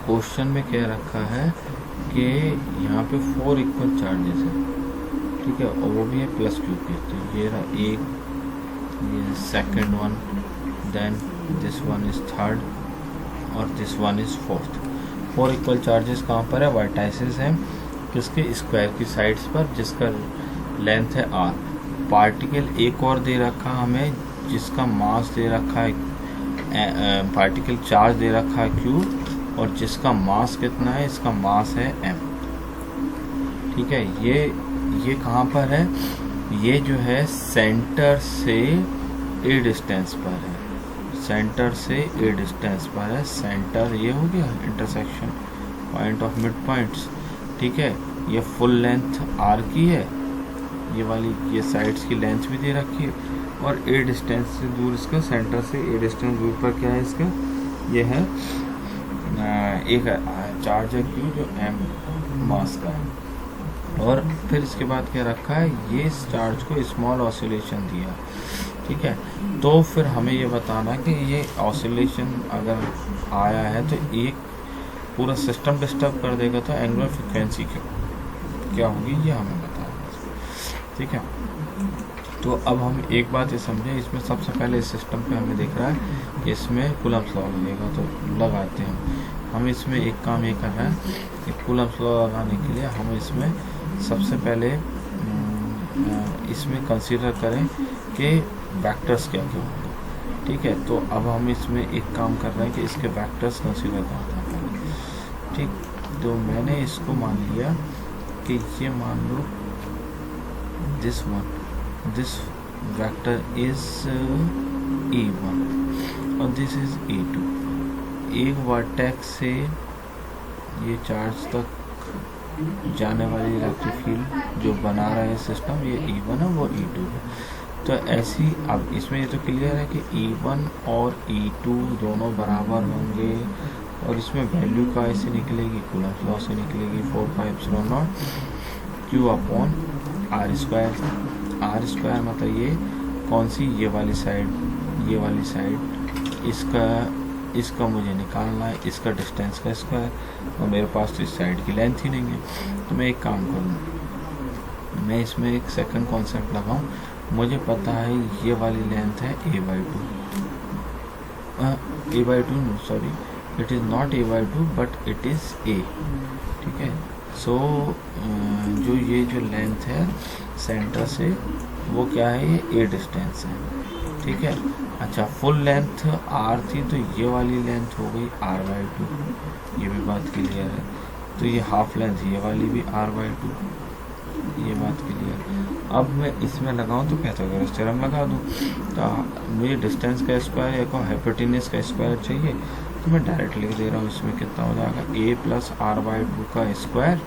Question में कह रखा है कि यहाँ पे 4 इक्वल चार्जेस है, ठीक है, और वो भी है प्लस क्यू के। तो ये रहा एक, ये second one, then this one is third और this one is fourth. 4 equal charges कहाँ पर है? वर्टाइसेस हैं किसके? स्क्वायर की साइड्स पर, जिसका लेंथ है r। पार्टिकल एक और दे रखा हमें जिसका मास दे रखा है, पार्टिकल चार्ज दे रखा है q, और जिसका मास कितना है? इसका मास है m, ठीक है। ये कहाँ पर है? ये जो है सेंटर से a डिस्टेंस पर है, सेंटर से a डिस्टेंस पर है। सेंटर ये हो गया intersection point of mid points, ठीक है। ये फुल लेंथ r की है, ये वाली ये साइड्स की लेंथ भी दे रखी है, और a डिस्टेंस से दूर, इसका सेंटर से a डिस्टेंस दूर पर क्या है? इसका ये है एक चार्ज है q जो m मास का है। और फिर इसके बाद क्या रखा है? ये इस चार्ज को स्मॉल ऑसिलेशन दिया, ठीक है। तो फिर हमें ये बताना कि ये ऑसिलेशन अगर आया है तो एक पूरा सिस्टम डिस्टर्ब कर देगा, तो एंगुलर फ्रिक्वेंसी क्या होगी ये हमें बताना, ठीक है। तो अब हम एक बात ये समझें, इसमें सबसे पहले इस सिस्टम पे हमें दिख रहा है कि इसमें कूलम्ब्स लॉ लगेगा, तो लगाते हैं हम। इसमें एक काम ये कर रहे हैं कि कूलम्ब्स लॉ लगाने के लिए हम इसमें सबसे पहले इसमें कंसीडर करें कि वेक्टर्स क्या क्या होंगे, ठीक है। तो अब हम इसमें एक काम कर रहे हैं कि इसके वेक्टर्स कंसीडर करते हैं, ठीक। तो मैंने इसको मान लिया कि ये मान लो this one, this vector is e1 और दिस इज e2। एक वर्टेक्स से ये चार्ज तक जाने वाली इलेक्ट्रिक फील्ड जो बना रहा है सिस्टम, ये e1 है, वो e2 है। तो ऐसी अब इसमें ये तो क्लियर है कि e1 और e2 दोनों बराबर होंगे, और इसमें वैल्यू का ऐसे निकलेगी, कूलम्ब्स लॉ से निकलेगी 4πε0 q अपॉन r स्क्वायर। मतलब ये कौन सी? ये वाली साइड, ये वाली साइड, इसका मुझे निकालना है, इसका डिस्टेंस का स्क्वायर, और मेरे पास तो इस साइड की लेंथ ही नहीं है। तो मैं एक काम करूँ, मैं इसमें एक सेकंड कॉन्सेप्ट लगाऊँ। मुझे पता है ये वाली लेंथ है a/2, sorry, it is not a/2 but it is a, ठीक है। सो जो ये जो लेंथ है सेंटर से, वो क्या है? ये a डिस्टेंस है, ठीक है। अच्छा, फुल लेंथ r थी, तो ये वाली लेंथ हो गई r/2, ये भी बात क्लियर है। तो ये हाफ लेंथ, ये वाली भी r/2, ये बात क्लियर। अब मैं इसमें लगाऊं तो पाइथागोरस थ्योरम लगा दूं, तो मुझे डिस्टेंस का स्क्वायर या हाइपोटेन्यूज का स्क्वायर चाहिए, तो मैं डायरेक्ट लिख दे रहा हूँ। इसमें कितना हो जाएगा? a प्लस r/2 का स्क्वायर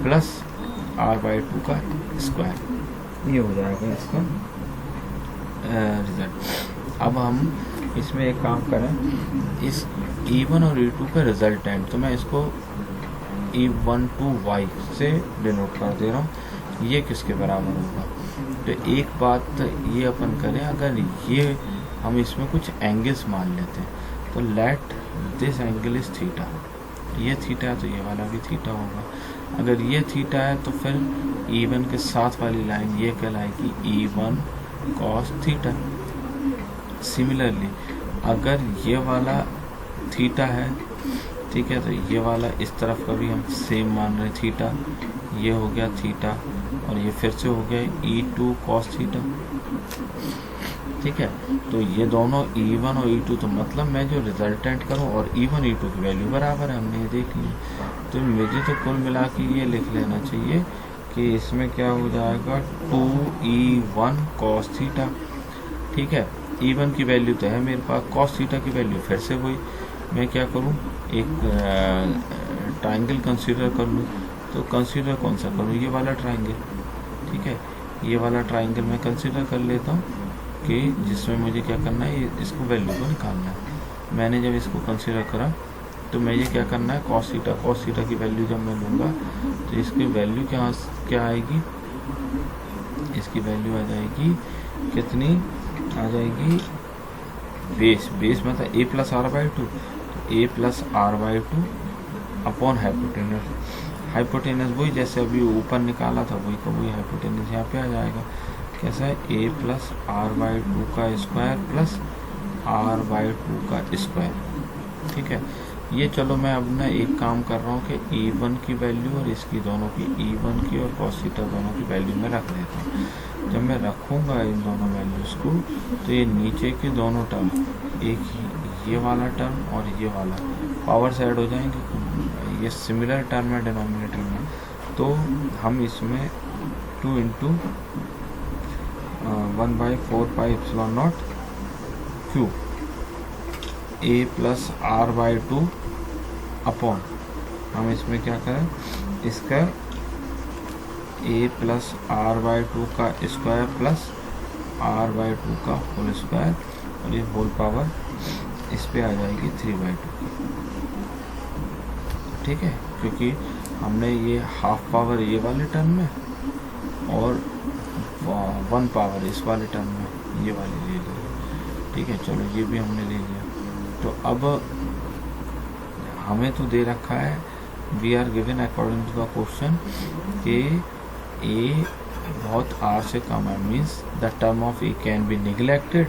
प्लस r/2 का स्क्वायर, ये हो जाएगा इसका रिजल्ट। अब हम इसमें एक काम करें, इस e1 और e2 का रिजल्टेंट, तो मैं इसको e12y से डिनोट कर दे रहा हूँ। ये किसके बराबर होगा? तो एक बात ये अपन करें, अगर ये हम इसमें कुछ एंगल्स मान लेते हैं, तो let this angle is theta. ये थीटा है तो ये वाला भी थीटा होगा। अगर ये थीटा है तो फिर e1 के साथ वाली लाइन ये कहलाएगी e1 cos थीटा। सिमिलरली अगर ये वाला थीटा है, ठीक है, तो ये वाला इस तरफ का भी हम सेम मान रहे थीटा, ये हो गया थीटा, और ये फिर से हो गया e2 cos थीटा, ठीक है। तो ये दोनों e1 और e2, तो मतलब मैं जो रिजल्टेंट करूं और e1 e2 की वैल्यू बराबर है, हमने ये देख ली। तो मुझे तो कुल मिला के ये लिख लेना चाहिए कि इसमें क्या हो जाएगा 2e1 cos थीटा, ठीक है। e1 की वैल्यू तो है मेरे पास, cos थीटा की वैल्यू फिर से वही। मैं क्या करूं, एक ट्राइंगल कंसीडर कर लूं। तो कंसीडर कौन सा करूं? ये वाला ट्राइंगल, ठीक है। ये वाला ट्राइंगल मैं कंसीडर कर लेता हूं कि जिसमें मुझे क्या करना है, इसको वैल्यू को निकालना है। मैंने जब इसको कंसीडर करा तो मुझे क्या करना है, cos थीटा की वैल्यू जब मैं लूँगा तो इसकी वैल्यू क्या आएगी? इसकी वैल्यू आ जाएगी कितनी? आ जाएगी बेस मतलब a प्लस r/2। तो A plus R by two upon hypotenuse. Hypotenuse वही जैसे अभी ऊपर निकाला था वही का वही हाइपोटेनस यहाँ पे आ जाएगा। कैसा है, A plus R by two का square plus R by two का स्क्वायर। ठीक है, ये चलो मैं अब ना एक काम कर रहा हूँ कि E1 की वैल्यू और इसकी दोनों की E1 की और cos थीटा दोनों की वैल्यू में रख देता हूँ। जब मैं रखूँगा इन दोनों वैल्यूज़ को तो ये नीचे के दोनों टर्म, एक ये वाला टर्म और ये वाला पावर से ऐड हो जाएंगे। ये सिमिलर टर्म है डिनोमिनेटर में, तो हम इसमें 2 into 1/4πε0 Q A plus R by two upon, हम इसमें क्या करें, इसका A plus R by two का square plus R by two का होल स्क्वायर और ये होल पावर इस पे आ जाएगी 3/2 की। ठीक है, क्योंकि हमने ये हाफ पावर ये वाले टर्म में और 1 पावर इस वाले टर्म में ये वाली ले ली। ठीक है, चलो ये भी हमने ले लिया। तो अब हमें तो दे रखा है, we are given according to the question कि ए बहुत आर से कम है, means the term of A can be neglected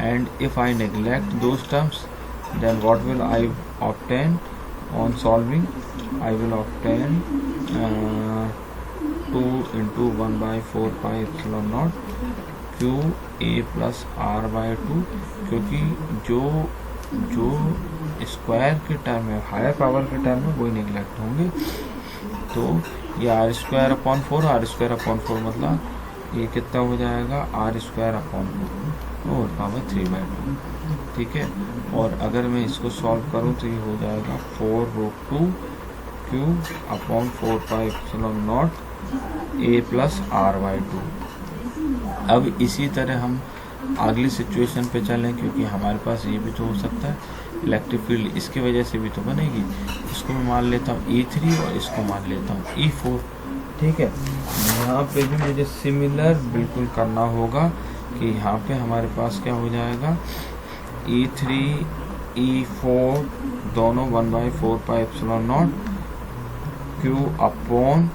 and if I neglect those terms then what will I obtain on solving, I will obtain 2 into 1/4πε0 Q A plus R by two, क्योंकि जो square के term है, higher power के term है, वही neglect होंगे। तो ये R square upon 4, R square upon 4 मतलब ये कितना हो जाएगा, आर स्क्वायर अपॉन 4 और पावर 3/2। ठीक है, और अगर मैं इसको सॉल्व करूँ तो ये हो जाएगा 4√2 Q upon 4πε0 A plus R by two. अब इसी तरह हम अगली सिचुएशन पे चलें, क्योंकि हमारे पास ये भी तो हो सकता है इलेक्ट्रिक फील्ड इसकी वजह से भी तो बनेगी। इसको मैं मान लेता हूँ E3 और इसको मान लेता हूँ E4। ठीक है, यहाँ पे भी मुझे सिमिलर बिल्कुल करना होगा कि यहाँ पे हमारे पास क्या हो जाएगा, E3 E4 दोनों 1/4πε0 Q upon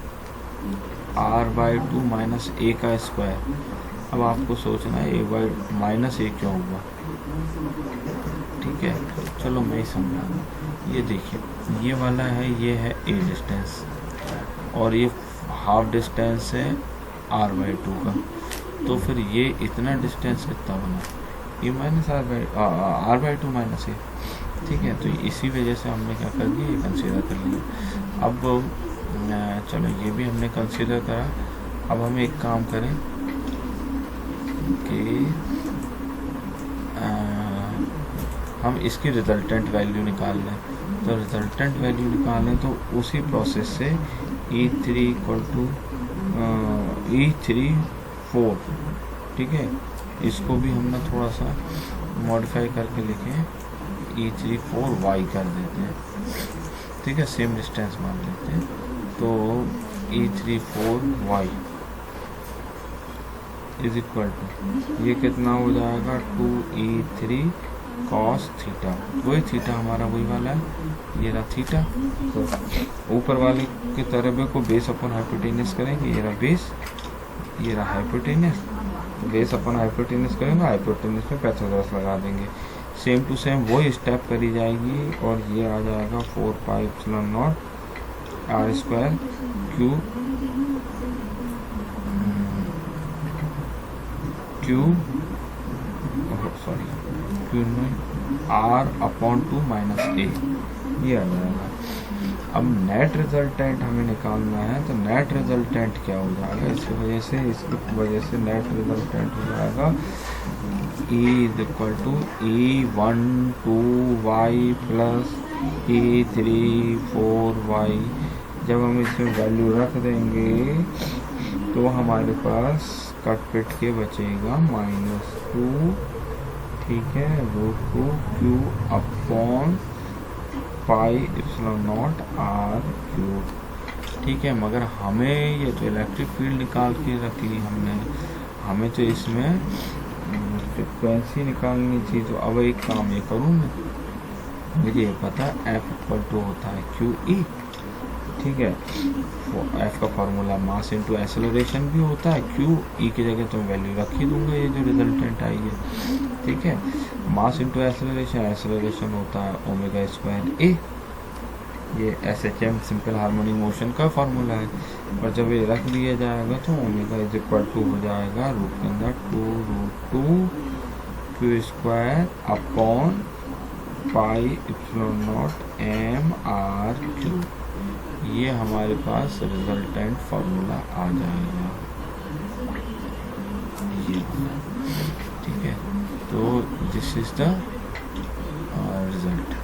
R by two minus A का स्क्वायर। अब आपको सोचना है ए बाई माइनस ए क्यों हुआ। ठीक है, चलो मैं ही समझा। ये देखिए, ये वाला है, ये है ए डिस्टेंस और ये हाफ डिस्टेंस है आर बाई टू का, तो फिर ये इतना डिस्टेंस कितना बना, ये minus R by two minus A. ठीक है, तो इसी वजह से हमने क्या कर दिया, ये कंसीडर कर लिया। अब चलो ये भी हमने कंसीडर करा। अब हम एक काम करें कि हम इसकी रिजल्टेंट वैल्यू निकाल लें। तो रिजल्टेंट वैल्यू निकालें तो उसी प्रोसेस से E3 इक्वल टू E3 4। ठीक है, इसको भी हमने थोड़ा सा मॉडिफाई करके लिखें, E3 4y कर देते हैं। ठीक है, सेम डिस्टेंस मान लेते हैं, तो E3 4y is equal to ये कितना हो जाएगा 2E3 cos थीटा। वही थीटा हमारा वही वाला है, ये रहा थीटा। तो ऊपर वाले के तरफ को बेस अपन हाइपोटेनस करेंगे, ये रहा बेस, ये रहा हाइपोटेनस। बेस अपन हाइपोटेनस करेंगे, हाइपोटेनस में पाइथागोरस लगा देंगे। सेम टू सेम वही स्टेप करी जाएगी और ये आ जाएगा 4πε0 R square Q R upon 2 minus A, ये आ जाएगा। अब नेट रिजल्टेंट हमें निकालना है, तो नेट रिजल्टेंट क्या हो जाएगा, इसकी वजह से नेट रिजल्टेंट हो जाएगा E is equal to E12y plus E34y। जब हम इसमें वैल्यू रख देंगे तो हमारे पास कट पिट के बचेगा -2। ठीक है, √2 क्यू अपॉन πε0 आर क्यूब। ठीक है, मगर हमें ये तो इलेक्ट्रिक फील्ड निकाल के रख ली हमने, हमें तो इसमें फ्रिक्वेंसी निकालनी थी। तो अब एक काम ये करूँ मैं, मुझे ये पता है एफ इक्वल टू होता है क्यू ई, ठीक है। एफ का फार्मूला मास इंटू एक्सेलरेशन भी होता है, क्यू ई की जगह तो वैल्यू रख ही दूंगा ये जो रिजल्टेंट आई है, ठीक है। मास इंटू एक्सेलरेशन, एक्सेलरेशन होता है ओमेगा स्क्वायर ए, ये S H M simple harmonic motion का फार्मूला है। और जब ये रख दिया जाएगा तो ओमेगा इज इक्वल टू हो जाएगा रूट के अंदर 2√2 Q square upon pi epsilon naught M R Q. ये हमारे पास रिजल्टेंट फार्मूला आ जाएगा, ये ठीक है। तो दिस इज द रिजल्ट।